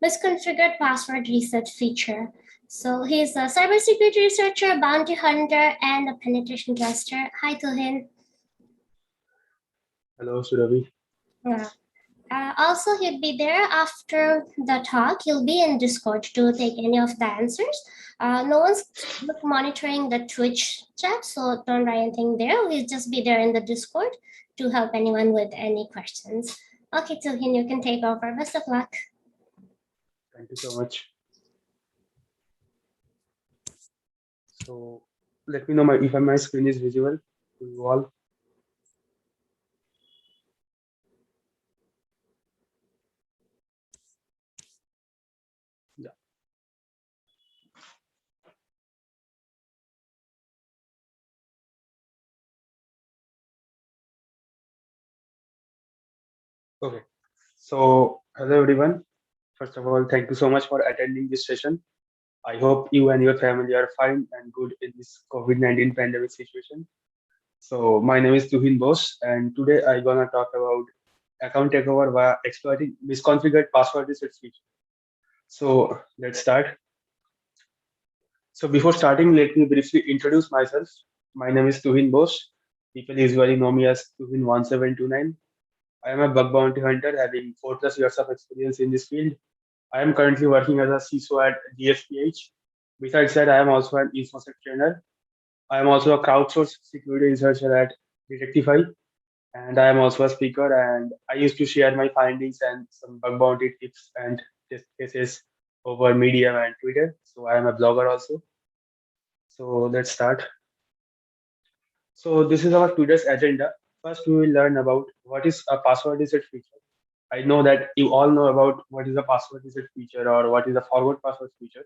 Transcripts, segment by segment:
misconfigured password reset feature. So he's a cybersecurity researcher, bounty hunter, and a penetration tester. Hi, Tuhin. Hello, Surabhi. Yeah. Also, he'll be there after the talk. He'll be in Discord to take any of the answers. No one's monitoring the Twitch chat, so don't write anything there. We'll just be there in the Discord to help anyone with any questions. Okay, Tuhin, you can take over. Best of luck. Thank you so much. So let me know if my screen is visible to you all. Yeah. Okay. So hello everyone. First of all, thank you so much for attending this session. I hope you and your family are fine and good in this COVID-19 pandemic situation. So my name is Tuhin Bose, and today I'm gonna talk about account takeover via exploiting misconfigured password reset feature. So let's start. So before starting, let me briefly introduce myself. My name is Tuhin Bose. People usually know me as Tuhin1729. I am a bug bounty hunter having 4+ years of experience in this field. I am currently working as a CISO at DSPH. Besides that, I am also an InfoSec trainer. I am also a crowdsourced security researcher at Detectify, and I am also a speaker. And I used to share my findings and some bug bounty tips and test cases over Medium and Twitter. So I am a blogger also. So let's start. So this is our today's agenda. First, we will learn about what is a password reset feature. I know that you all know about what is a password reset feature or what is a forward password feature,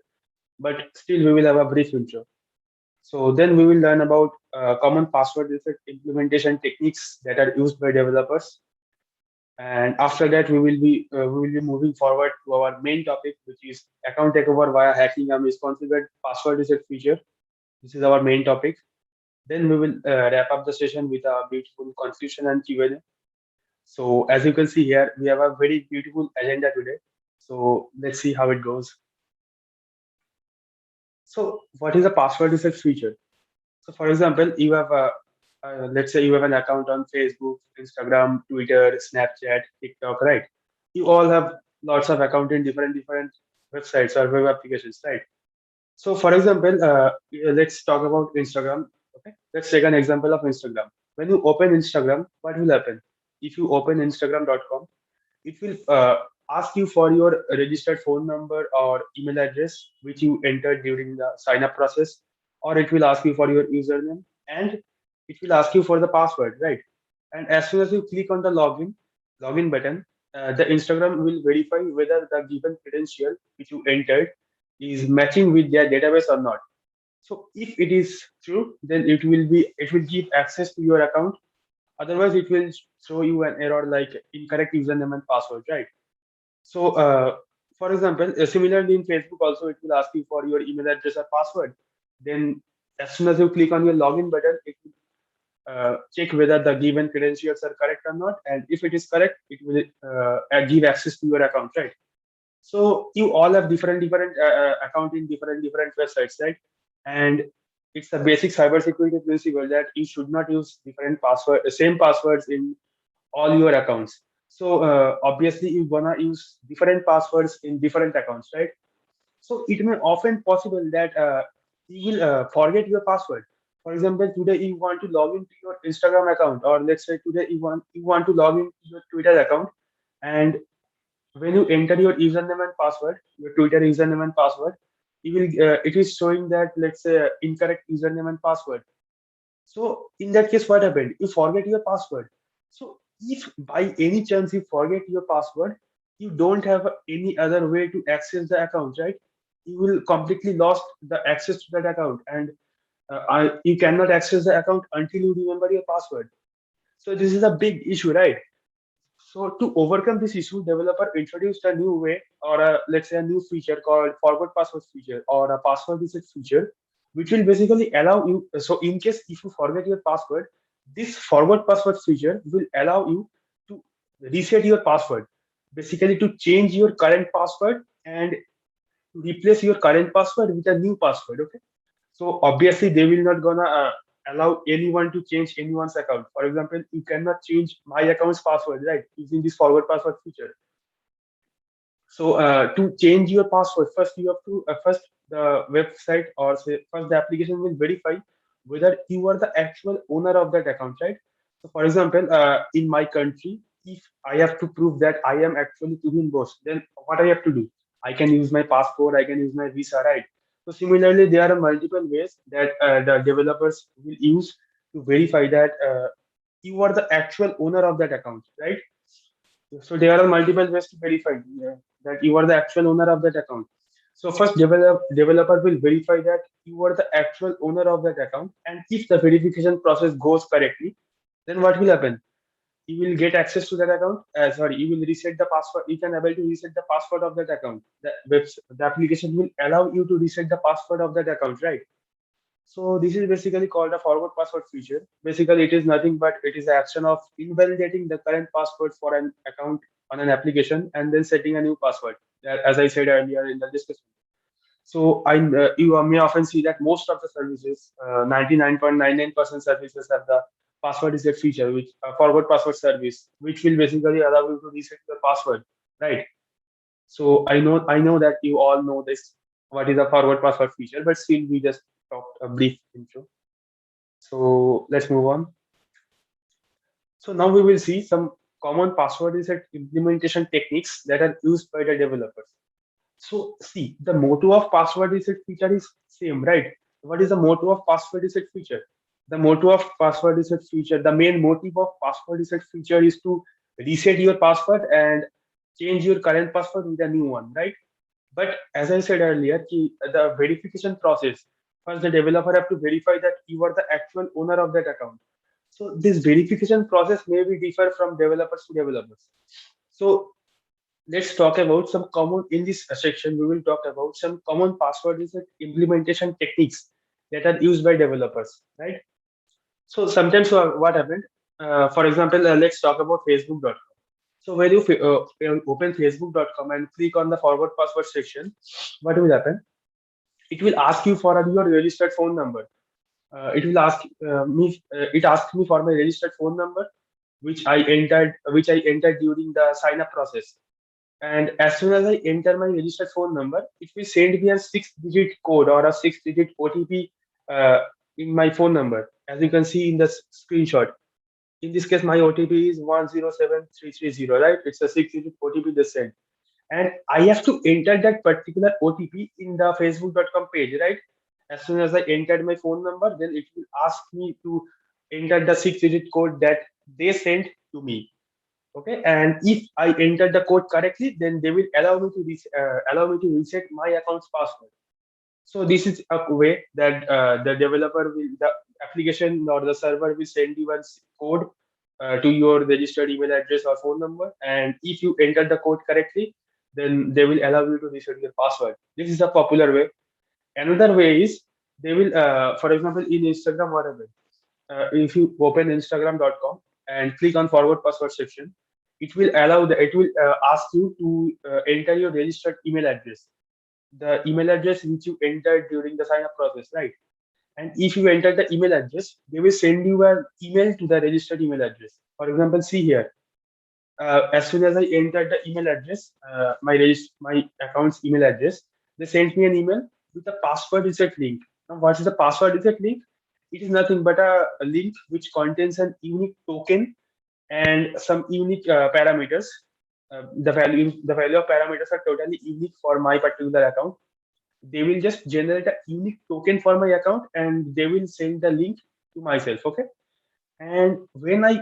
but still we will have a brief intro. So then we will learn about common password reset implementation techniques that are used by developers. And after that, we will be moving forward to our main topic, which is account takeover via hacking a misconfigured password reset feature. This is our main topic. Then we will wrap up the session with a beautiful conclusion and Q&A. So as you can see here, we have a very beautiful agenda today. So let's see how it goes. So what is a password reset feature? So for example, you have let's say you have an account on Facebook, Instagram, Twitter, Snapchat, TikTok, right? You all have lots of account in different websites or web applications, right? So for example, let's talk about Instagram. Okay, let's take an example of Instagram. When you open Instagram, what will happen? If you open Instagram.com, it will ask you for your registered phone number or email address which you entered during the sign up process, or it will ask you for your username, and it will ask you for the password, right? And as soon as you click on the login button, the Instagram will verify whether the given credential which you entered is matching with their database or not. So if it is true, then it will give access to your account. Otherwise, it will show you an error like incorrect username and password, right? So, for example, similarly in Facebook also, it will ask you for your email address or password. Then, as soon as you click on your login button, it will check whether the given credentials are correct or not. And if it is correct, it will give access to your account, right? So you all have different account in different websites, right? And it's a basic cybersecurity principle that you should not use different same passwords in all your accounts. So obviously you wanna use different passwords in different accounts, right? So it may often possible that you will forget your password. For example, today you want to log into your Instagram account, or let's say today you want to log into your Twitter account, and when you enter your username and password, your Twitter username and password, it is showing that, let's say, incorrect username and password. So in that case, what happened? You forget your password. So if by any chance you forget your password, you don't have any other way to access the account, right? You will completely lost the access to that account, and you cannot access the account until you remember your password. So this is a big issue, right? So to overcome this issue, developer introduced a new way, or let's say a new feature called forward password feature or a password reset feature, which will basically allow you. So in case if you forget your password, this forward password feature will allow you to reset your password, basically to change your current password and replace your current password with a new password. Okay, so obviously they will not gonna allow anyone to change anyone's account. For example, you cannot change my account's password, right, using this forward password feature. So to change your password, first you have to first the website or say first the application will verify whether you are the actual owner of that account, right? So for example, in my country, if I have to prove that I am actually Tubin Bose, then what I have to do? I can use my passport, I can use my visa, right? So similarly, there are multiple ways that the developers will use to verify that you are the actual owner of that account, right? So there are multiple ways to verify that you are the actual owner of that account. So first, developer will verify that you are the actual owner of that account, and if the verification process goes correctly, then what will happen? You will get access to that account. Sorry, you will reset the password. You can able to reset the password of that account. The application will allow you to reset the password of that account, right? So this is basically called a forward password feature. Basically, it is nothing but it is the action of invalidating the current password for an account on an application and then setting a new password, as I said earlier in the discussion. So you may often see that most of the services, 99.99% services have the password reset feature, which forward password service, which will basically allow you to reset your password, right? So I know that you all know this, what is a forward password feature, but still we just talked a brief intro. So let's move on. So now we will see some common password reset implementation techniques that are used by the developers. So see, the motto of password reset feature is same, right? What is the motto of password reset feature? The motto of password reset feature, the main motive of password reset feature is to reset your password and change your current password with a new one, right? But as I said earlier, the verification process, first the developer have to verify that you are the actual owner of that account. So this verification process may be differ from developers to developers. So let's talk about some common in this section. We will talk about some common password reset implementation techniques that are used by developers, right? So sometimes what happened? For example, let's talk about Facebook.com. So when you open Facebook.com and click on the forward password section, what will happen? It will ask you for your registered phone number. It will ask me. It asked me for my registered phone number, which I entered during the sign up process. And as soon as I enter my registered phone number, it will send me a 6-digit code or a 6-digit OTP in my phone number, as you can see in the screenshot. In this case, my OTP is 107330, right? It's a 6-digit OTP they sent. And I have to enter that particular OTP in the Facebook.com page, right? As soon as I entered my phone number, then it will ask me to enter the 6-digit code that they sent to me. Okay, and if I enter the code correctly, then they will allow me to reset my account's password. So this is a way that the application or the server will send you a code to your registered email address or phone number, and if you enter the code correctly, then they will allow you to reset your password. This is a popular way. Another way is they will, for example, in Instagram, whatever. If you open Instagram.com and click on forward password section, it will ask you to enter your registered email address, the email address which you entered during the sign up process, right? And if you enter the email address, they will send you an email to the registered email address. For example, see here, as soon as I entered the email address, my account's email address, they sent me an email with a password reset link. Now, what is the password reset link? It is nothing but a link which contains an unique token and some unique parameters. The value of parameters are totally unique for my particular account. They will just generate a unique token for my account and they will send the link to myself. Okay, and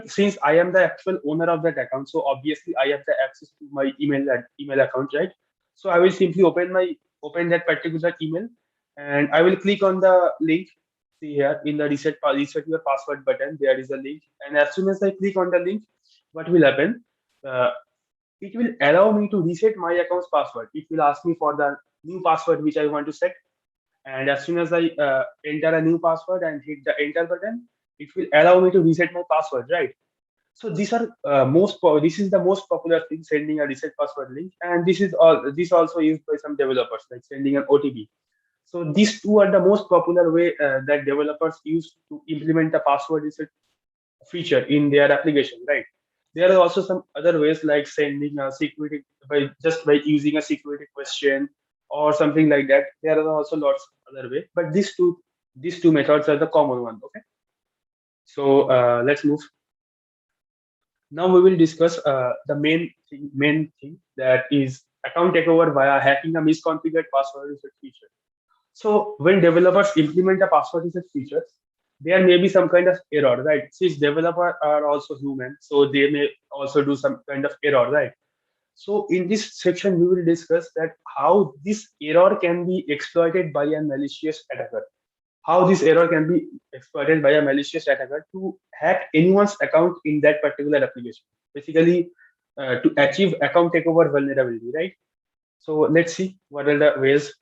since I am the actual owner of that account, so obviously I have the access to my email account, right? So I will simply open that particular email, and I will click on the link. See here in the reset your password button, there is a link, and as soon as I click on the link, what will happen? Uh, it will allow me to reset my account's password. It will ask me for the new password which I want to set, and as soon as I enter a new password and hit the enter button, it will allow me to reset my password, right? So these are this is the most popular thing, sending a reset password link, and this also used by some developers, like sending an OTP. So these two are the most popular way that developers use to implement a password reset feature in their application, right? There are also some other ways like sending a security by using a security question or something like that. There are also lots of other way, but these two methods are the common one. Okay, so let's move. Now we will discuss the main thing that is account takeover via hacking a misconfigured password reset feature. So when developers implement a password reset feature, there may be some kind of error, right? Since developers are also human, so they may also do some kind of error, right? So in this section, we will discuss that how this error can be exploited by a malicious attacker. How this error can be exploited by a malicious attacker to hack anyone's account in that particular application. Basically, to achieve account takeover vulnerability, right? So let's see what are the ways.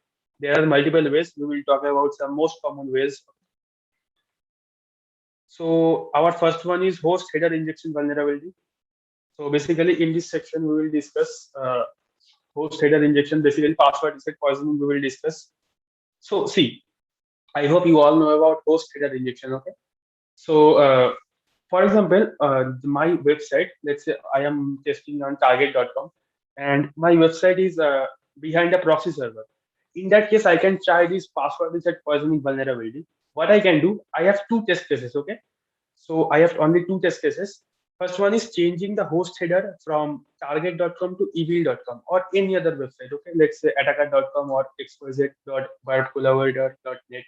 There are multiple ways. We will talk about some most common ways. So our first one is host header injection vulnerability. So basically, in this section, we will discuss host header injection, basically password reset poisoning. We will discuss. So see, I hope you all know about host header injection. Okay. So for example, my website. Let's say I am testing on target.com, and my website is behind a proxy server. In that case, I can try this password reset poisoning vulnerability. What I can do, I have two test cases. Okay, so I have only two test cases. First one is changing the host header from target.com to evil.com or any other website. Okay, let's say attacker.com or xyz.barbcollaborator.net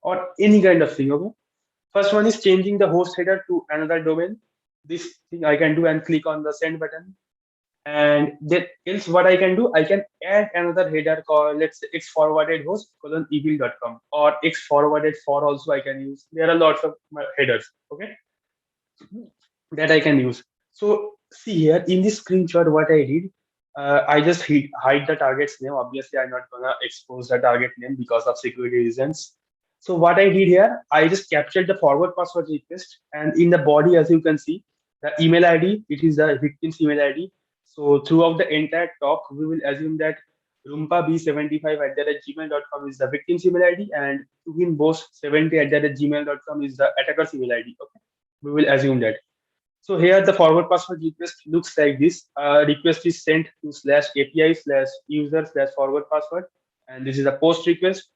or any kind of thing. Okay, first one is changing the host header to another domain. This thing I can do and click on the send button. And then else what I can do, I can add another header called, let's say, x forwarded host colon evil.com or x forwarded for also I can use. There are lots of headers, okay, that I can use. So see here in this screenshot, what I did, I just hide the target's name. Obviously, I'm not gonna expose the target name because of security reasons. So what I did here, I just captured the forward password request, and in the body, as you can see, the email ID, it is the victim's email ID. So throughout the entire talk, we will assume that rumpab75 at the gmail.com is the victim's email ID, and tuhinboss70 at the gmail.com is the attacker's email ID. Okay, we will assume that. So here the forward password request looks like this. Request is sent to /API/user/forward password, and this is a post request.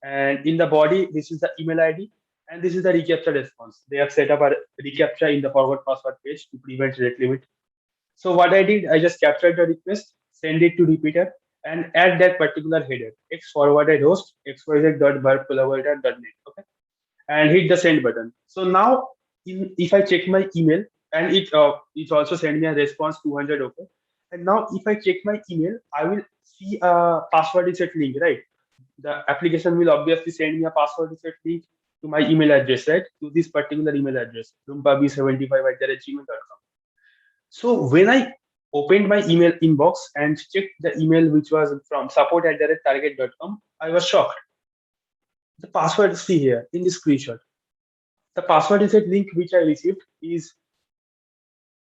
And in the body, this is the email ID, and this is the reCAPTCHA response. They have set up a reCAPTCHA in the forward password page to prevent rate limit. So what I did, I just captured the request, send it to repeater, and add that particular header x forwarded host xyz.barbcollaborator.net. Okay, and hit the send button. So now, if I check my email, and it also send me a response 200. Okay, and now if I check my email, I will see a password reset link, right? The application will obviously send me a password reset link to my email address, right? To this particular email address, rumpabi75 at gmail.com. So when I opened my email inbox and checked the email which was from support at target.com, I was shocked. The password, see here in this screenshot, the password reset link which I received is,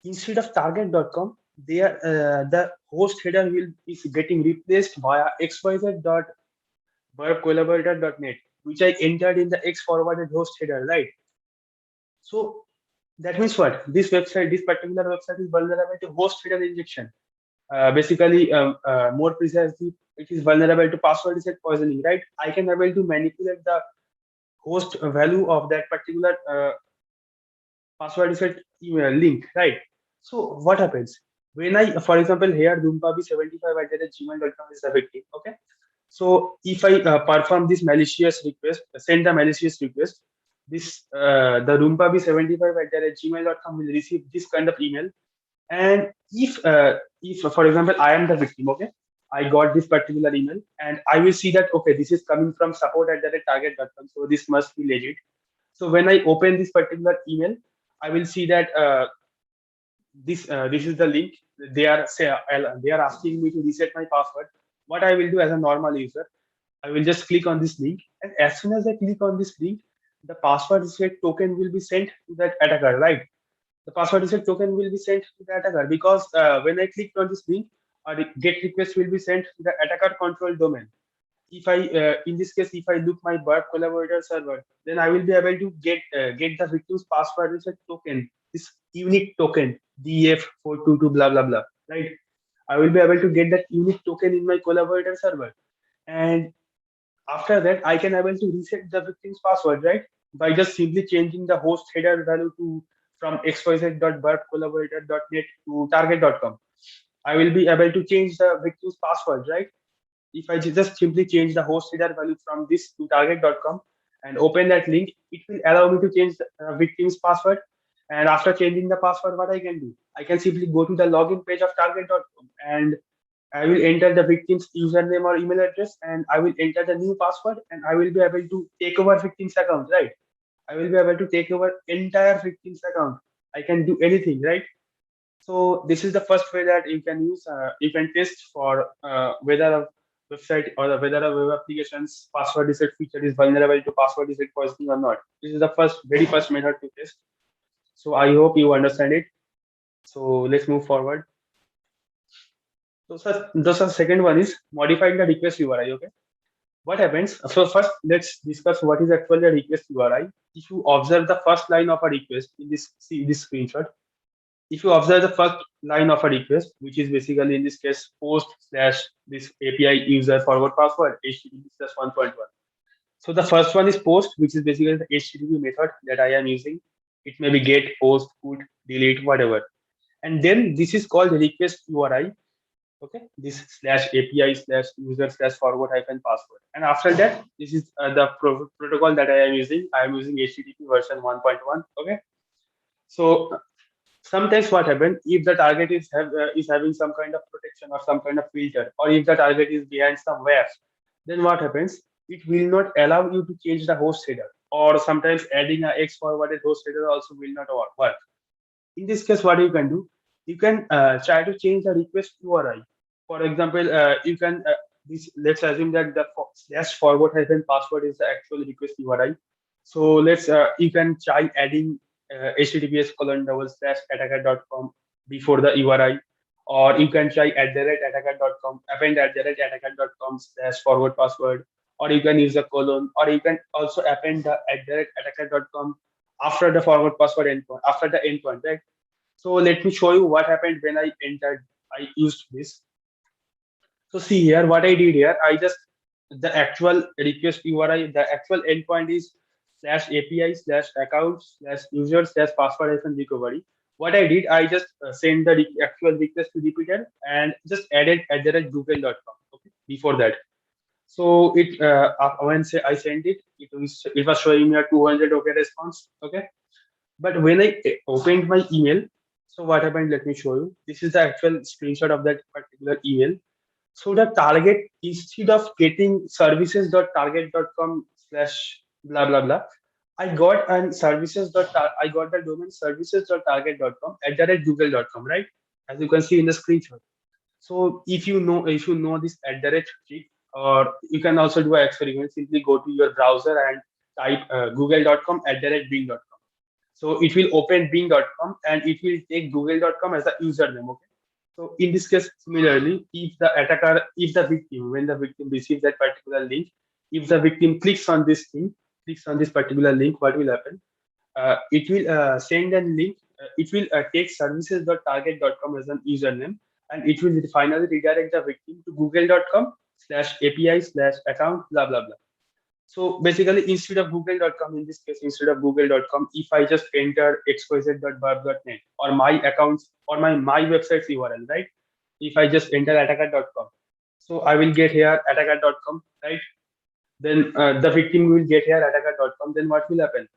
instead of target.com, there the host header is getting replaced via xyz.verbcollaborator.net, which I entered in the x forwarded host header, right? So that means what? This particular website is vulnerable to host header injection. Basically, more precisely, it is vulnerable to password reset poisoning, right? I can able to manipulate the host value of that particular password reset email link, right? So what happens when I, for example, here rumpabi75 at gmail.com is the victim. Okay, so if I perform this malicious request, send the malicious request, this the rumpabi75 at gmail.com will receive this kind of email. And if for example I am the victim, okay, I got this particular email, and I will see that okay, this is coming from support at target.com, so this must be legit. So when I open this particular email, I will see that this is the link. They are asking me to reset my password. What I will do as a normal user, I will just click on this link, and as soon as I click on this link, the password reset token will be sent to that attacker, right? the password reset token will be sent to the attacker, because when I click on this link, a get request will be sent to the attacker control domain. If I, in this case, if I look my Burp collaborator server, then I will be able to get the victim's password reset token, this unique token, DF422 blah blah blah, right? I will be able to get that unique token in my collaborator server, and after that, I can able to reset the victim's password, right? By just simply changing the host header value to from xyz.burpcollaborator.net to target.com. I will be able to change the victim's password, right? If I just simply change the host header value from this to target.com and open that link, it will allow me to change the victim's password. And after changing the password, what I can do? I can simply go to the login page of target.com, and I will enter the victim's username or email address, and I will enter the new password, and I will be able to take over victim's account, right? I will be able to take over entire victim's account. I can do anything, right? So this is the first way that you can use. You can test for whether a website or whether a web application's password reset feature is vulnerable to password reset poisoning or not. This is the very first method to test. So I hope you understand it. So let's move forward. So sir, the second one is modifying the request URI. Okay, what happens? So first, let's discuss what is actually a request URI. If you observe the first line of a request in this, see this screenshot. If you observe the first line of a request, which is basically in this case post slash this API user forward password HTTP plus 1.1. So the first one is post, which is basically the HTTP method that I am using. It may be get, post, put, delete, whatever. And then this is called request URI. Okay, this slash API slash user slash forward hyphen password. And after that, this is the protocol that I am using. I am using HTTP version 1.1. Okay, so sometimes what happens if the target is having some kind of protection or some kind of filter, or if the target is behind some WAF, then what happens? It will not allow you to change the host header, or sometimes adding a X forwarded host header also will not work. In this case, what you can do, you can try to change the request URI. For example, you can this, let's assume that the slash forward hyphen password is the actual request URI. So let's you can try adding https colon double slash attacker.com before the URI, or you can try @attacker.com, append @attacker.com slash forward password, or you can use a colon, or you can also append the @attacker.com after the forward password endpoint, after the endpoint, right? So let me show you what happened when I used this. So see here, what I did here, I just, the actual request URI, the actual endpoint is slash API slash account slash user slash password hyphen recovery. What I did, I just sent the actual request to repeater and just added @google.com. Okay, before that. So it when say I sent it, it was showing me a 200 okay response. Okay, but when I opened my email, so what happened? Let me show you. This is the actual screenshot of that particular email. So the target, instead of getting services.target.com slash blah blah blah, I got an I got the domain services.target.com @google.com, right? As you can see in the screenshot. So if you know this @ trick, or you can also do an experiment. Simply go to your browser and type google.com @bing.com. So it will open bing.com and it will take google.com as a username. Okay. So in this case, similarly, if the victim, when the victim receives that particular link, if the victim clicks on this particular link, what will happen? It will send a link. It will take services.target.com as an username, and it will finally redirect the victim to google.com slash API slash account blah blah blah. So basically, instead of google.com, in this case, instead of google.com, if I just enter xyz.burp.net or my accounts or my website's URL, right? If I just enter attacker.com, so I will get here attacker.com, right? Then the victim will get here attacker.com. Then what will happen?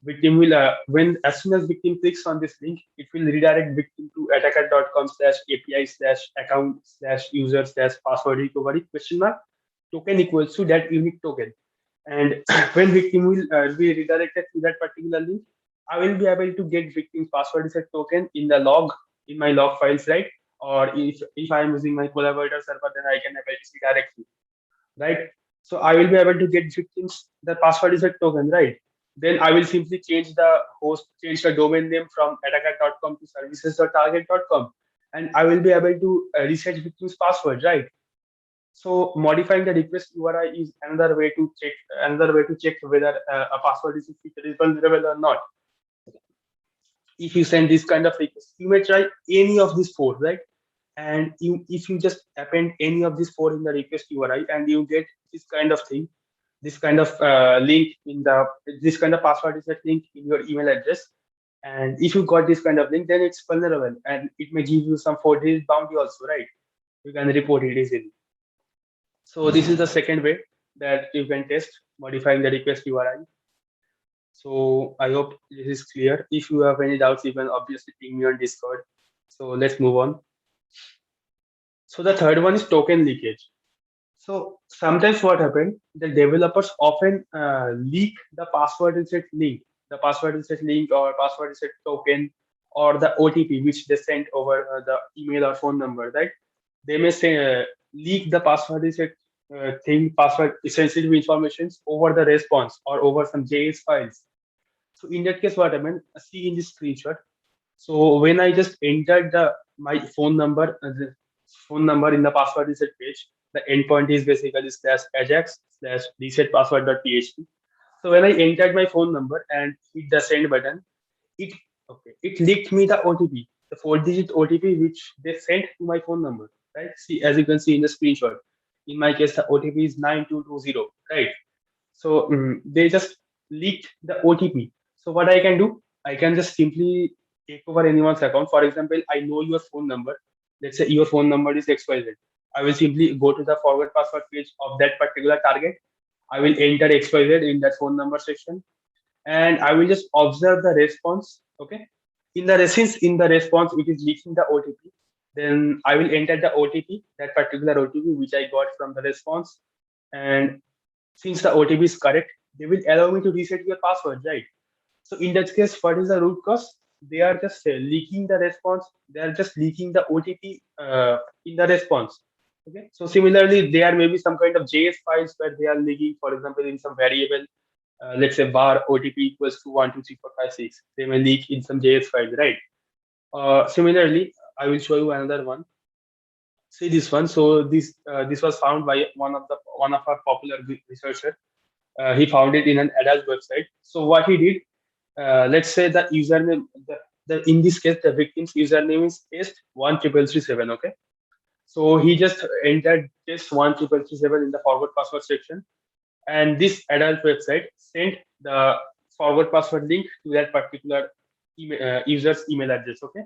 Victim will when as soon as victim clicks on this link, it will redirect victim to attacker.com slash API slash account slash user slash password recovery question mark token equals to that unique token. And when victim will be redirected to that particular link, I will be able to get victim's password reset token in the log, in my log files, right? Or if I am using my collaborator server, then I can able to see directly, right? So I will be able to get victims the password reset token, right? then I will simply change the domain name from attacker.com to services.target.com, and I will be able to reset victim's password, right? So modifying the request URI is another way to check whether a password is vulnerable or not. If you send this kind of request, you may try any of these four, right? And if you just append any of these four in the request URI and you get this kind of thing, this kind of link in the this kind of password reset link in your email address, and if you got this kind of link, then it's vulnerable and it may give you some 4 days bounty also, right? You can report it easily. So this is the second way that you can test modifying the request URI. So I hope this is clear. If you have any doubts, you can obviously ping me on Discord. So let's move on. So the third one is token leakage. So sometimes what happens, the developers often leak the password reset link, or password reset token, or the OTP which they sent over the email or phone number, right? They may say leak the password reset password sensitive informations over the response or over some JS files. So in that case, what happened? See in this screenshot. So when I just entered my phone number in the password reset page, the endpoint is basically /ajax/reset password.php. So when I entered my phone number and hit the send button, it it leaked me the OTP, the 4-digit OTP which they sent to my phone number. Right? See, as you can see in the screenshot. In my case, the OTP is 9220. Right? So they just leaked the OTP. So what I can do, I can just simply take over anyone's account. For example, I know your phone number. Let's say your phone number is XYZ. I will simply go to the forward password page of that particular target. I will enter XYZ in that phone number section, and I will just observe the response. Okay. Since in the response it is leaking the OTP, then I will enter the OTP, that particular OTP which I got from the response, and since the OTP is correct, they will allow me to reset your password, right? So in that case, what is the root cause? They are just leaking the response. They are just leaking the OTP in the response. Okay. So similarly, there may be some kind of JS files where they are leaking, for example, in some variable, let's say var OTP equals to 1234566. They may leak in some JS file, right? Similarly, I will show you another one. See this one. So this was found by one of our popular researcher. He found it in an adult website. So what he did, let's say the username, in this case, the victim's username is test13337. Okay. So he just entered test13337 in the forward password section, and this adult website sent the forward password link to that particular user's email address. Okay.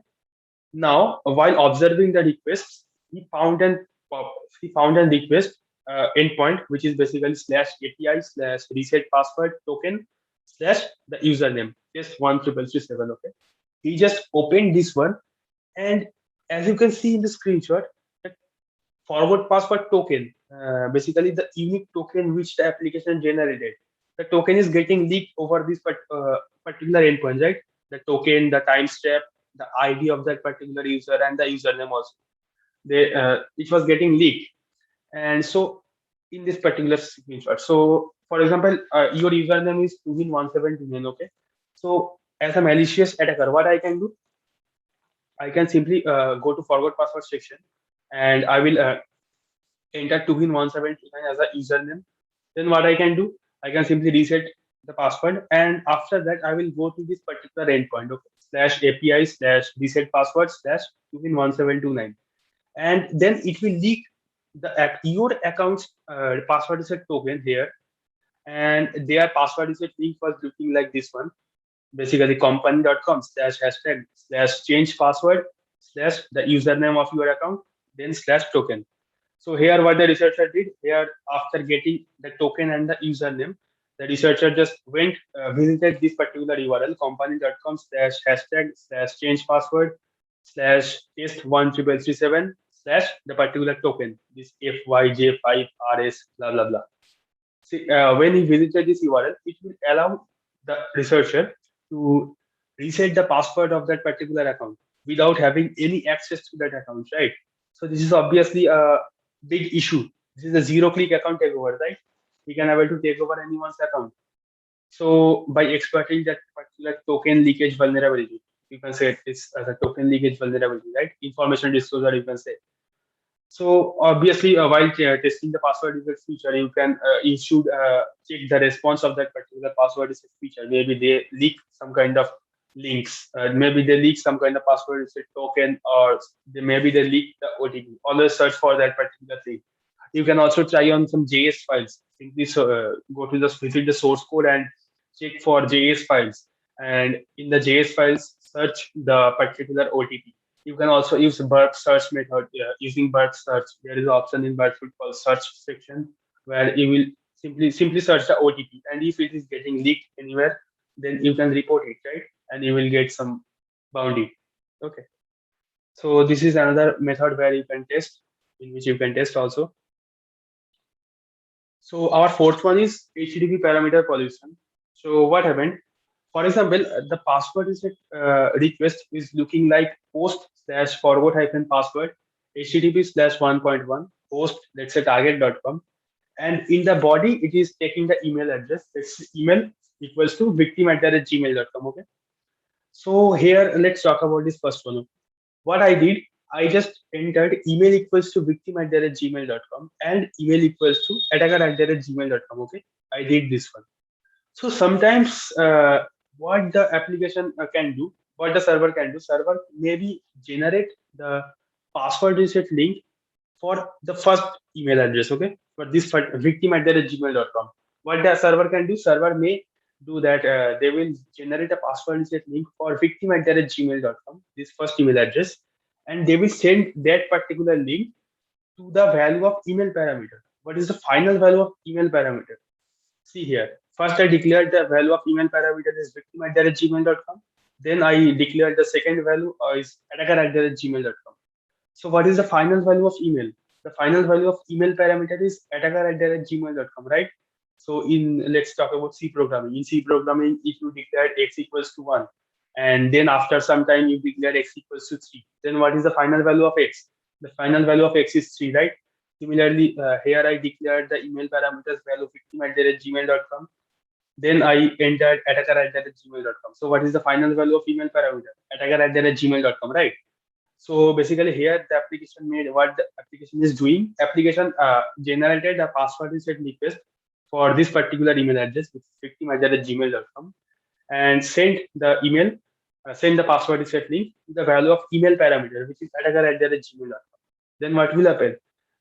Now, while observing the requests, he found an request endpoint which is basically /API/reset password token / the username test13337. Okay, he just opened this one, and as you can see in the screenshot, the forward password token, basically the unique token which the application generated, the token is getting leaked over this particular endpoint, right? The token, the timestamp, the ID of that particular user, and the username also. It was getting leaked, and so in this particular screenshot. So for example, your username is 2win1729. Okay, so as a malicious attacker, what I can do, I can simply go to forward password section, and I will enter 2win1729 as a username. Then what I can do, I can simply reset the password, and after that I will go to this particular endpoint, okay, /API/reset password /2win1729, and then it will leak your account's password reset token here, and their password reset link was looking like this one, basically company.com /hashtag/change password /the username of your account, then /token. So here what the researcher did, here after getting the token and the username, the researcher just went visited this particular URL, company.com /hashtag/change password /test13337 /the particular token, this FYJ5RS blah blah blah. See, when he visited this URL, it will allow the researcher to reset the password of that particular account without having any access to that account, right? So this is obviously a big issue. This is a zero-click account takeover, right? We can able to take over anyone's account. So by exploiting that particular token leakage vulnerability, you can say this as a token leakage vulnerability, right? Information disclosure, you can say. So obviously, while testing the password reset feature, you should check the response of that particular password reset feature. Maybe they leak some kind of links. Maybe they leak some kind of password reset token, or maybe they leak the OTP. Always search for that particular thing. You can also try on some JS files. Simply go to the visit the source code and check for JS files. And in the JS files, search the particular OTP. You can also use Burp search method. Using Burp search, there is an option in Burp called search section where you will simply search the OTP, and if it is getting leaked anywhere, then you can report it, right? And you will get some bounty. Okay. So this is another method where you can test, in which you can test also. So our fourth one is HTTP parameter pollution. So what happened? For example, the password is request is looking like post slash forward hyphen password HTTP slash 1.1 post, let's say target.com. And in the body, it is taking the email address. It's email equals to victim@gmail.com. Okay. So here, let's talk about this first one. What I did, I just entered email equals to victim@gmail.com and email equals to attacker@gmail.com. Okay. I did this one. So sometimes what the application can do, what the server can do, server maybe generate the password reset link for the first email address, okay, for this victim@gmail.com. What the server can do, server may do that. They will generate a password reset link for victim@gmail.com, this first email address, and they will send that particular link to the value of email parameter. What is the final value of email parameter? See here. First, I declared the value of email parameter is victim@gmail.com. Then I declared the second value is attacker@gmail.com. So what is the final value of email? The final value of email parameter is attacker@gmail.com, right? So let's talk about C programming. In C programming, if you declare x equals to 1, and then after some time you declare x equals to 3, then what is the final value of x? The final value of x is 3, right? Similarly, here I declared the email parameters value victim@gmail.com. Then I entered attacker@gmail.com. So what is the final value of email parameter? Attacker@gmail.com, right? So basically here the application made what the application is doing. Application generated a password reset request for this particular email address, which is victim@gmail.com, and sent the email, send the password reset link to the value of email parameter, which is attacker@gmail.com. Then what will happen?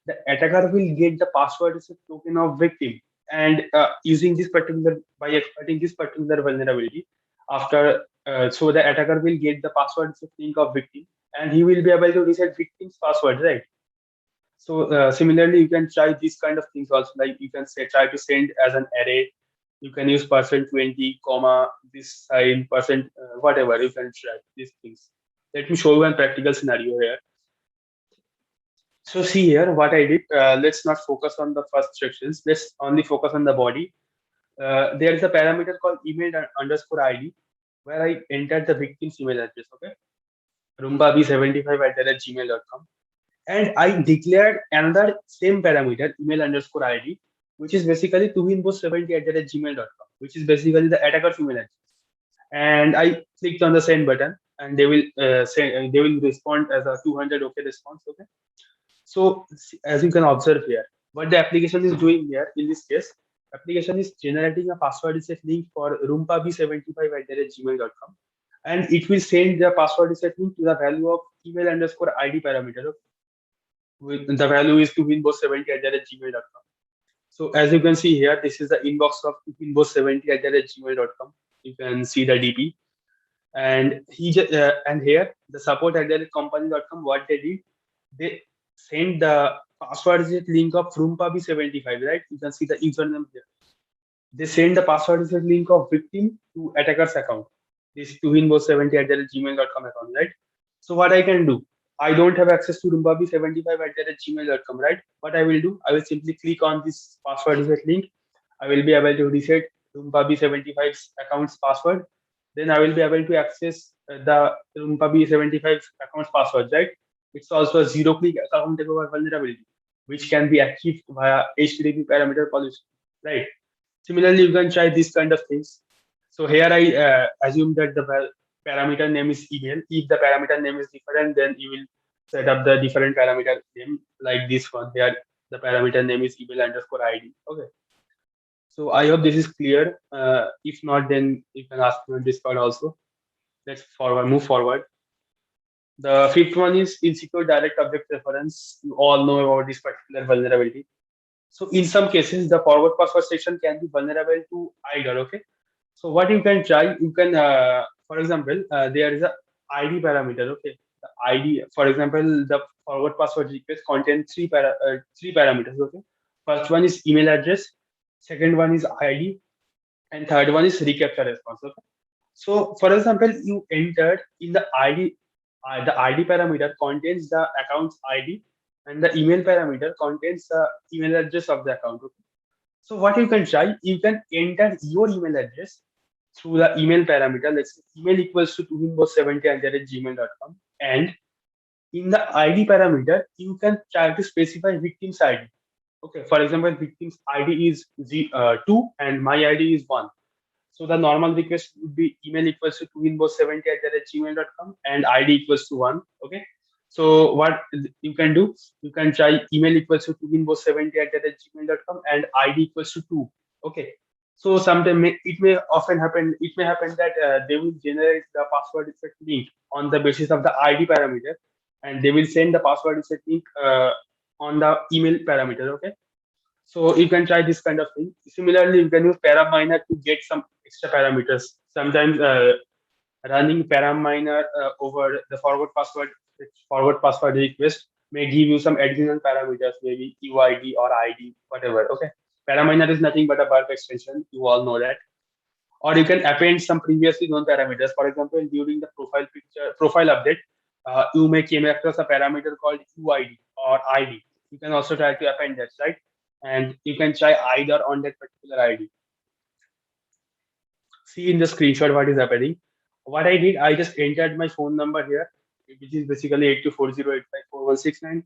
The attacker will get the password reset token of victim, and using this particular, by exploiting this particular vulnerability, after so the attacker will get the password reset link of victim, and he will be able to reset victim's password, right? So similarly, you can try these kind of things also. Like you can say try to send as an array. You can use %20, comma this sign whatever. You can try these things. Let me show you a practical scenario here. So see here what I did. Let's not focus on the first sections. Let's only focus on the body. There is a parameter called email_id where I entered the victim's email address. Okay, rumpabi75@gmail.com, and I declared another same parameter email_id, which is basically tuhinboss70@gmail.com, which is basically the attacker's email address. And I clicked on the send button, and they will they will respond as a 200 OK response. Okay. So as you can observe here, what the application is doing here in this case, application is generating a password reset link for rumpabi75@gmail.com, and it will send the password reset link to the value of email_id parameter. With the value is tuhinboss70@gmail.com. So as you can see here, this is the inbox of tuhinboss70@gmail.com. You can see the DP, and and here the support@company.com. What they did, they send the password reset link of rumpabi75, right? You can see the username here. They send the password reset link of victim to attacker's account, this tuhinboss70@gmail.com account, right? So what I can do, I don't have access to rumpabi75@gmail.com, right? What I will do, I will simply click on this password reset link. I will be able to reset rumpabi75's account's password. Then I will be able to access the rumpabi75 account's password, right? It's also a zero-click account takeover vulnerability, which can be achieved via HTTP parameter pollution, right? Similarly, you can try these kind of things. So here I assume that the parameter name is email. If the parameter name is different, then you will set up the different parameter name like this one. Here the parameter name is email underscore ID. Okay. So I hope this is clear. If not, then you can ask me on Discord also. Let's move forward. The fifth one is insecure direct object reference. You all know about this particular vulnerability. So in some cases, the forward password section can be vulnerable to either. Okay. So what you can try, you can, for example, there is a ID parameter. Okay. The ID, for example, the forward password request contains three parameters. Okay. First one is email address. Second one is ID, and third one is recaptcha response. Okay. So, for example, you entered in the ID parameter contains the account's ID, and the email parameter contains the email address of the account. Okay? So, what you can try, you can enter your email address through the email parameter. Let's say email equals to tuhinbo70@gmail.com, and in the ID parameter, you can try to specify victim's ID. Okay, for example, victim's ID is 2 and my ID is 1. So the normal request would be email equals to tuhinbo70@gmail.com and ID equals to 1. Okay. So what you can do, you can try email equals to tuhinbo70@gmail.com and ID equals to 2. Okay. So sometimes it may happen that they will generate the password reset link on the basis of the ID parameter, and they will send the password reset link on the email parameter. Okay. So you can try this kind of thing. Similarly, you can use param to get some extra parameters. Sometimes running param over the forward password request may give you some additional parameters, maybe UID or ID, whatever. Okay. Param is nothing but a burp extension. You all know that. Or you can append some previously known parameters. For example, during the profile update, you may came across a parameter called UID or ID. You can also try to append that, right? And you can try either on that particular ID. See in the screenshot what is happening. What I did, I just entered my phone number here, which is basically 8240854169.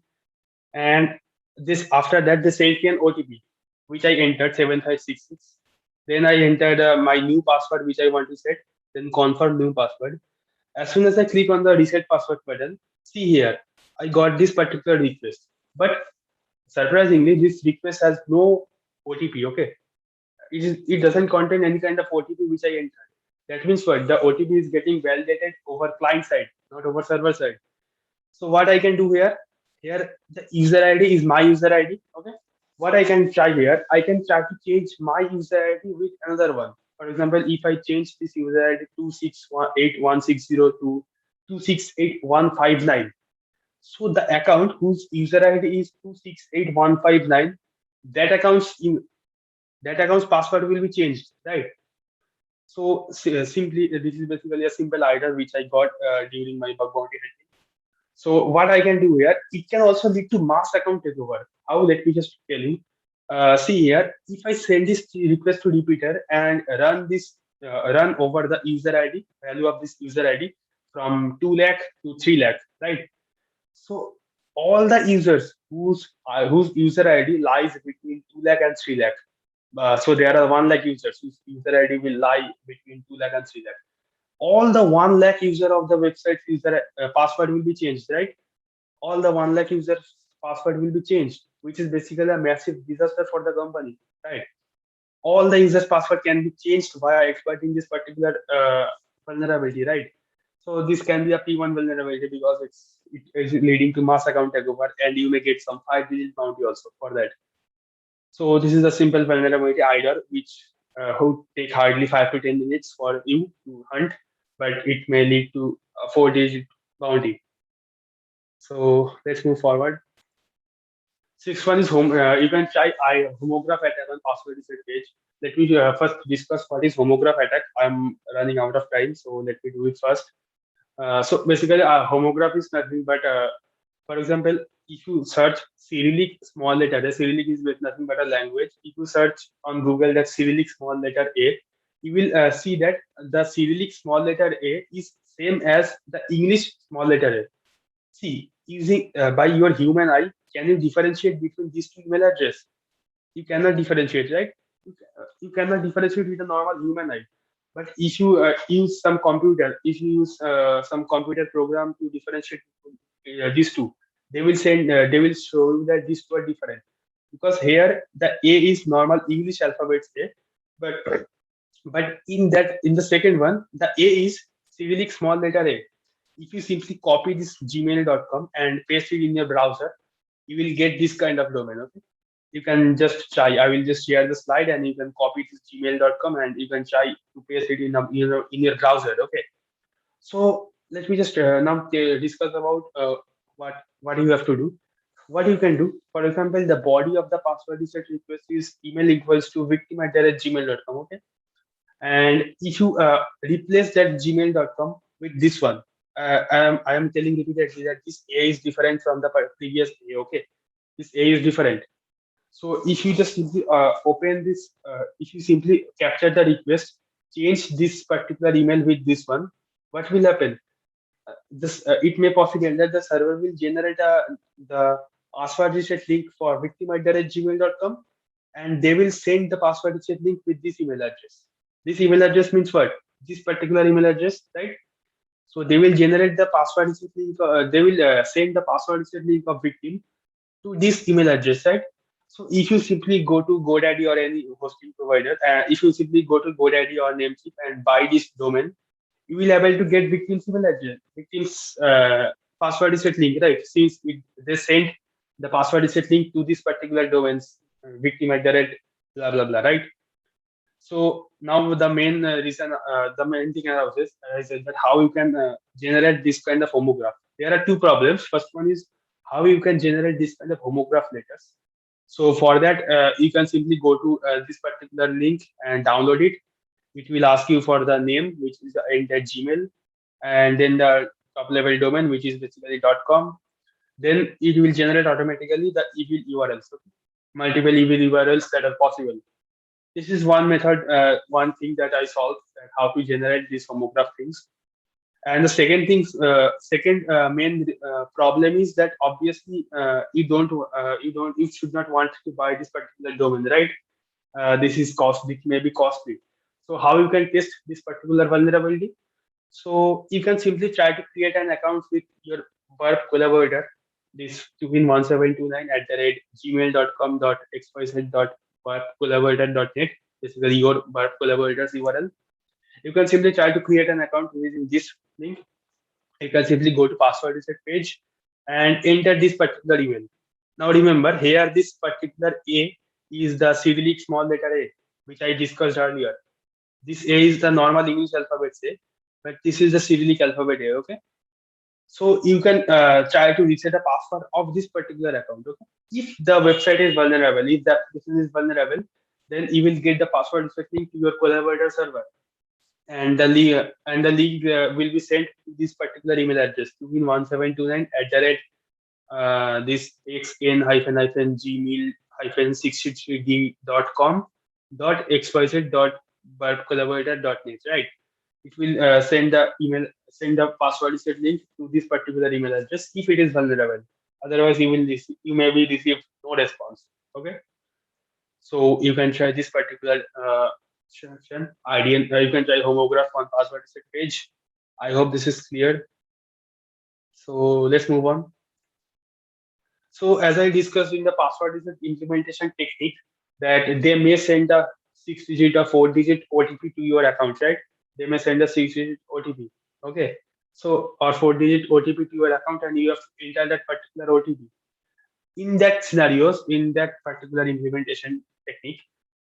And this after that, they sent me an OTP, which I entered 7566. Then I entered my new password, which I want to set. Then confirm new password. As soon as I click on the reset password button, see here, I got this particular request. But surprisingly, this request has no OTP. Okay, it doesn't contain any kind of OTP which I entered. That means what? The OTP is getting validated over client side, not over server side. So what I can do here the user ID is my user ID. Okay. What I can try here, I can try to change my user ID with another one. For example, if I change this user ID 2681602 268159, so the account whose user ID is 268159, that account's password will be changed, right? So simply, this is basically a simple idea which I got during my bug bounty hunting. So what I can do here, it can also lead to mass account takeover. How? Let me just tell you. See here, if I send this request to repeater and run over the user ID, value of this user ID from 2 lakh to 3 lakh, right? So all the users whose user ID lies between 2 lakh and 3 lakh. So there are 1 lakh users whose user ID will lie between 2 lakh and 3 lakh. All the 1 lakh user of the website user password will be changed, right? All the 1 lakh users password will be changed, which is basically a massive disaster for the company, right? All the users password can be changed via exploiting this particular vulnerability, right? So this can be a P1 vulnerability because it is leading to mass account takeover, and you may get some 5-digit bounty also for that. So this is a simple vulnerability either, which would take hardly 5 to 10 minutes for you to hunt, but it may lead to a 4-digit bounty. So let's move forward. Sixth one is home. You can try homograph attack on password reset page. Let me first discuss what is homograph attack. I'm running out of time, so let me do it first. So basically, homograph is nothing but, for example, if you search Cyrillic small letter, the Cyrillic is nothing but a language. If you search on Google that Cyrillic small letter A, you will see that the Cyrillic small letter A is same as the English small letter A. See, using by your human eye, can you differentiate between these two email address? You cannot differentiate, right? You cannot differentiate with a normal human eye. But if you use some computer, if you use some computer program to differentiate these two, they will show you that these two are different, because here the A is normal English alphabet A, but in the second one the A is Cyrillic small letter A. If you simply copy this gmail.com and paste it in your browser, you will get this kind of domain. Okay, you can just try. I will just share the slide and you can copy this gmail.com and you can try to paste it in your browser. Okay, so let me just now discuss about what you have to do. What you can do, for example, the body of the password reset request is email equals to victim@gmail.com. Okay, and if you replace that gmail.com with this one, I am telling repeatedly that this A is different from the previous A. Okay, this A is different. So if you just simply open this, if you simply capture the request, change this particular email with this one, what will happen? This it may possible that the server will generate the password reset link for victim@gmail.com, and they will send the password reset link with this email address. This email address means what? This particular email address, right? So they will generate the password reset link. They will send the password reset link of victim to this email address, right? So if you simply go to GoDaddy or any hosting provider, if you simply go to GoDaddy or Namecheap and buy this domain, you will able to get victim's email address, victim's password reset link, right? Since they sent the password reset link to this particular domains, victim at the rate, blah blah blah, right? So now the main reason, the main thing I said that how you can generate this kind of homograph. There are two problems. First one is how you can generate this kind of homograph letters. So for that, you can simply go to this particular link and download it. It will ask you for the name, which is end at Gmail, and then the top level domain, which is basically .com. Then it will generate automatically the evil URLs, okay? Multiple evil URLs that are possible. This is one method, one thing that I solved, how to generate these homograph things. And the second thing, second main problem is that obviously you should not want to buy this particular domain, right? This is cost, it may be costly. So how you can test this particular vulnerability? So you can simply try to create an account with your Burp collaborator, this 2in1729 at the rate gmail.com.xyz.burpcollaborator.net. This is your Burp collaborator's URL. You can simply try to create an account using this link. You can simply go to password reset page and enter this particular email. Now remember here this particular A is the Cyrillic small letter A, which I discussed earlier. This A is the normal English alphabet A, but this is the Cyrillic alphabet A. Okay, so you can try to reset the password of this particular account. Okay, if the website is vulnerable, if the application is vulnerable, then you will get the password reset link to your collaborator server, and the link will be sent to this particular email address 2in1729 at the rate this xn hyphen gmail hyphen 663d.com .xyz .collaborator.net, right? It will send the password reset link to this particular email address if it is vulnerable. Otherwise, you may be received no response. Okay, so you can try this particular IDN. You can try homograph on password reset page. I hope this is clear. So let's move on. So as I discussed in the password reset implementation technique, that they may send a 6-digit or 4-digit OTP to your account, right? They may send a 6-digit OTP. Okay. So or 4-digit OTP to your account, and you have to enter that particular OTP. In that scenarios, in that particular implementation technique,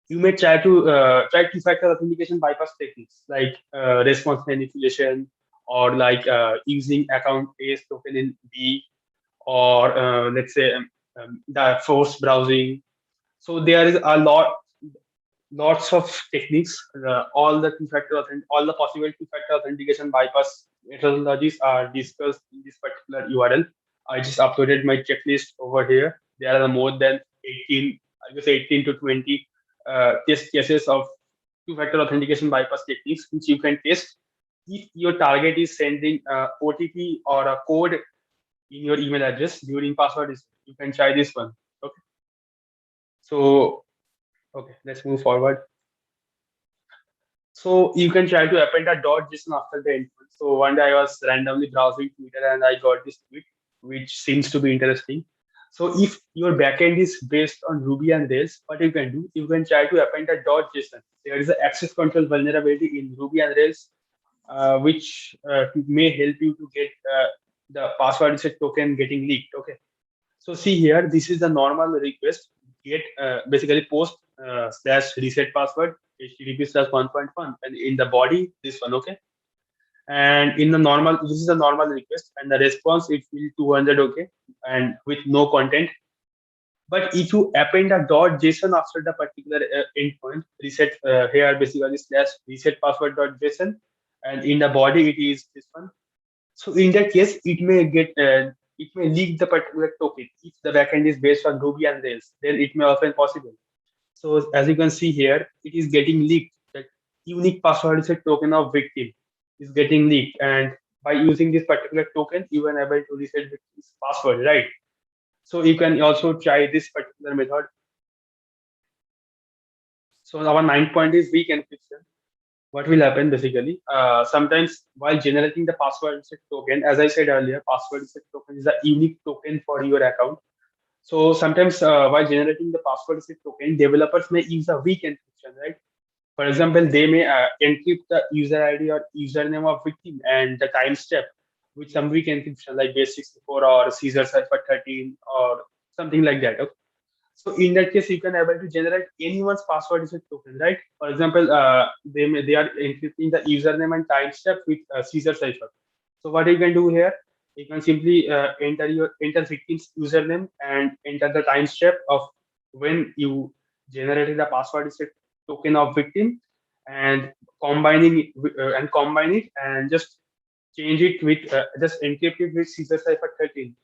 you may try two-factor authentication bypass techniques like response manipulation, or like using account A token in B, or let's say the force browsing. So there is lots of techniques. All the possible two-factor authentication bypass methodologies are discussed in this particular URL. I just uploaded my checklist over here. There are more than 18, I guess 18 to 20 test cases of two-factor authentication bypass techniques, which you can test if your target is sending OTP or a code in your email address during password. You can try this one. Okay. So, okay, let's move forward. So you can try to append a dot JSON after the endpoint. So one day I was randomly browsing Twitter and I got this tweet, which seems to be interesting. So if your backend is based on Ruby and Rails, what you can do, you can try to append a dot JSON. There is an access control vulnerability in Ruby and Rails, which may help you to get the password reset token getting leaked. Okay. So see here, this is the normal request. Get basically post slash reset password HTTP slash 1.1, and in the body this one. Okay. And in the normal, this is a normal request, and the response it will 200. Okay, and with no content. But if you append a dot JSON after the particular endpoint, reset here basically slash reset password dot JSON, and in the body it is this one. So in that case, it may leak the particular token. If the backend is based on Ruby and Rails, then it may often possible. So as you can see here, it is getting leaked. That unique password is a token of victim is getting leaked, and by using this particular token, you are able to reset victim's password, right? So you can also try this particular method. So our 9 point is weak encryption. What will happen basically? Sometimes while generating the password reset token, as I said earlier, password reset token is a unique token for your account. So sometimes while generating the password reset token, developers may use a weak encryption, right? For example, they may encrypt the user ID or username of victim and the time step with some weak encryption like base64 or Caesar cipher 13 or something like that. Okay? So in that case, you can able to generate anyone's password as a token, right? For example, they are encrypting the username and time step with Caesar cipher. So what you can do here, you can simply enter victim's username and enter the time step of when you generated the password is a token of victim, and combine it and just change it with just encrypt it with Caesar cipher 13,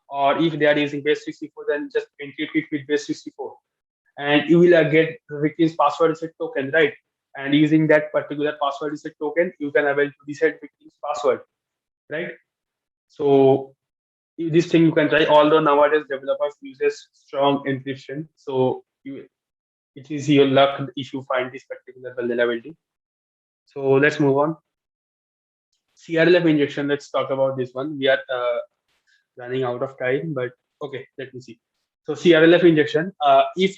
or if they are using base 64, then just encrypt it with base 64, and you will get the victim's password reset token, right? And using that particular password reset token, you can able to reset victim's password, right? So this thing you can try. Although nowadays developers uses strong encryption, so it is your luck if you find this particular vulnerability. So let's move on. CRLF injection. Let's talk about this one. We are running out of time, but okay, let me see. So CRLF injection. If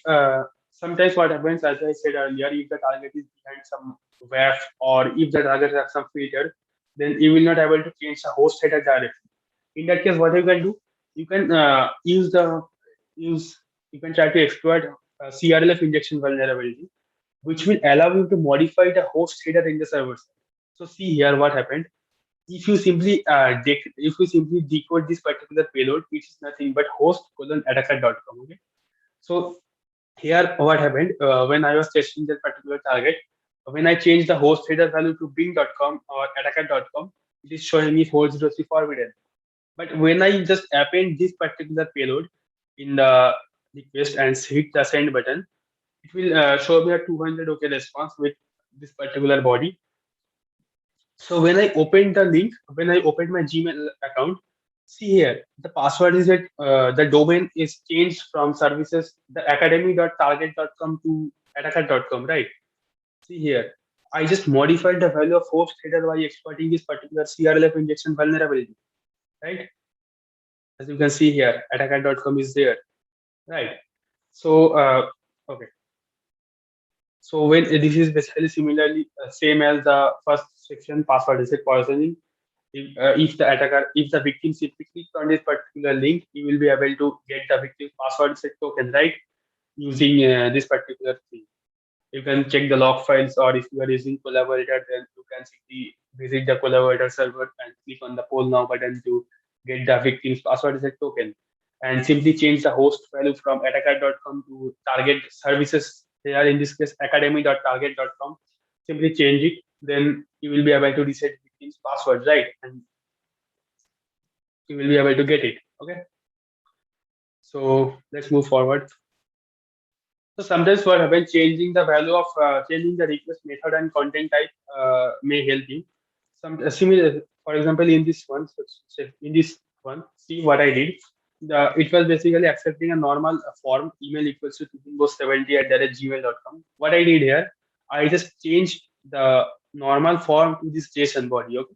sometimes what happens, as I said earlier, if the target is behind some WAF or if the target has some filter, then you will not able to change the host header directly. In that case, what you can do, you can use you can try to exploit CRLF injection vulnerability, which will allow you to modify the host header in the server side. So see here what happened. If you simply decode this particular payload, which is nothing but host colon attacker.com. Okay. So here what happened when I was testing that particular target, when I changed the host header value to bing.com or attacker.com, it is showing me 403 forbidden. But when I just append this particular payload in the request and hit the send button, it will show me a 200 OK response with this particular body. So when I opened the link, when I opened my Gmail account, see here, the password is that the domain is changed from services, the academy.target.com to attacker.com, right? See here, I just modified the value of host header by exploiting this particular CRLF injection vulnerability, right? As you can see here, attacker.com is there, right? So, okay. So when this is basically similarly same as the first section, password reset poisoning. If the attacker, if the victim simply clicks on this particular link, you will be able to get the victim's password reset token, right? Using this particular thing. You can check the log files, or if you are using Collaborator, then you can simply visit the Collaborator server and click on the poll now button to get the victim's password reset token, and simply change the host value from attacker.com to target services. They are in this case academy.target.com. Simply change it, then you will be able to reset victim's password, right? And you will be able to get it. Okay. So let's move forward. So sometimes what happens, changing the value of changing the request method and content type may help you. Some similar, for example, in this one, see what I did. It was basically accepting a normal form email equals to 70 at gmail.com. What I did here, I just changed the normal form to this JSON body. Okay.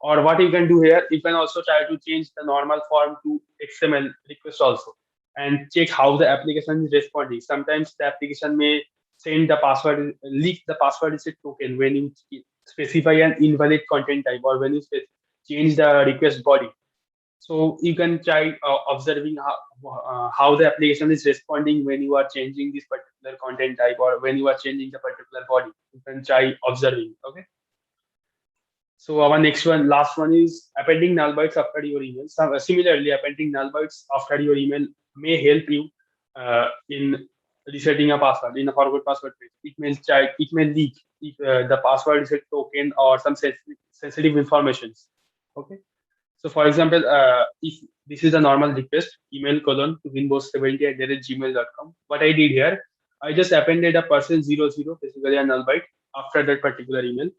Or what you can do here, you can also try to change the normal form to XML request also, and check how the application is responding. Sometimes the application may send the password, leak the password reset token when you specify an invalid content type, or when you change the request body. So you can try observing how the application is responding when you are changing this particular content type, or when you are changing the particular body. You can try observing. Okay. So our next one, last one, is appending null bytes after your email. Similarly, appending null bytes after your email may help you in resetting a password in a forgot password page. It may leak if the password reset token or some sensitive information. Okay. So for example, if this is a normal request, email colon to winboss70@gmail.com. What I did here, I just appended a %00, basically a null byte, after that particular email.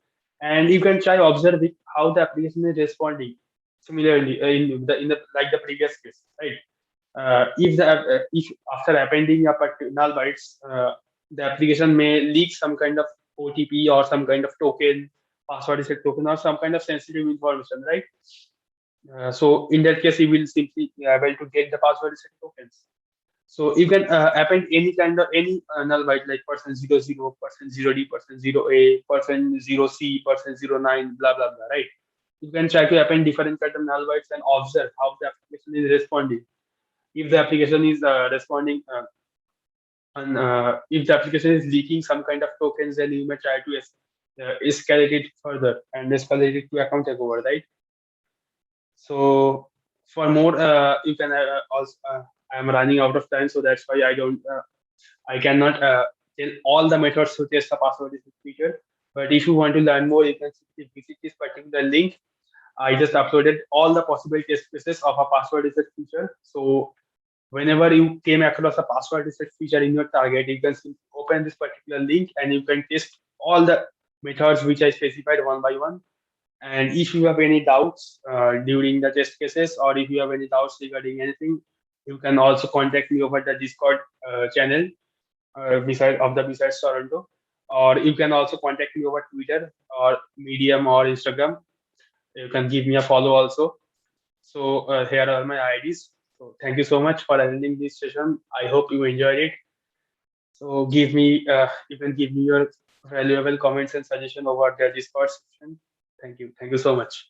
And you can try observing how the application is responding. Similarly, in the like the previous case, right? If after appending a null bytes, the application may leak some kind of OTP or some kind of token, password reset token, or some kind of sensitive information, right? So in that case, you will simply be able to get the password reset tokens. So you can append any kind of any null byte, like %00, %0D, %0A, %0C, %09, blah blah blah, right? You can try to append different kind of null bytes and observe how the application is responding. If the application is responding and if the application is leaking some kind of tokens, then you may try to escalate it further and escalate it to account takeover, right? So for more, you can also. I'm running out of time, so that's why I cannot tell all the methods to test the password reset feature. But if you want to learn more, you can simply visit this particular link. I just uploaded all the possible test cases of a password reset feature. So whenever you came across a password reset feature in your target, you can simply open this particular link and you can test all the methods which I specified one by one. And if you have any doubts during the test cases, or if you have any doubts regarding anything, you can also contact me over the Discord channel besides Toronto, or you can also contact me over Twitter or Medium or Instagram. You can give me a follow also. So here are my IDs. So thank you so much for attending this session. I hope you enjoyed it. So you can give me your valuable comments and suggestion over the Discord section. Thank you. Thank you so much.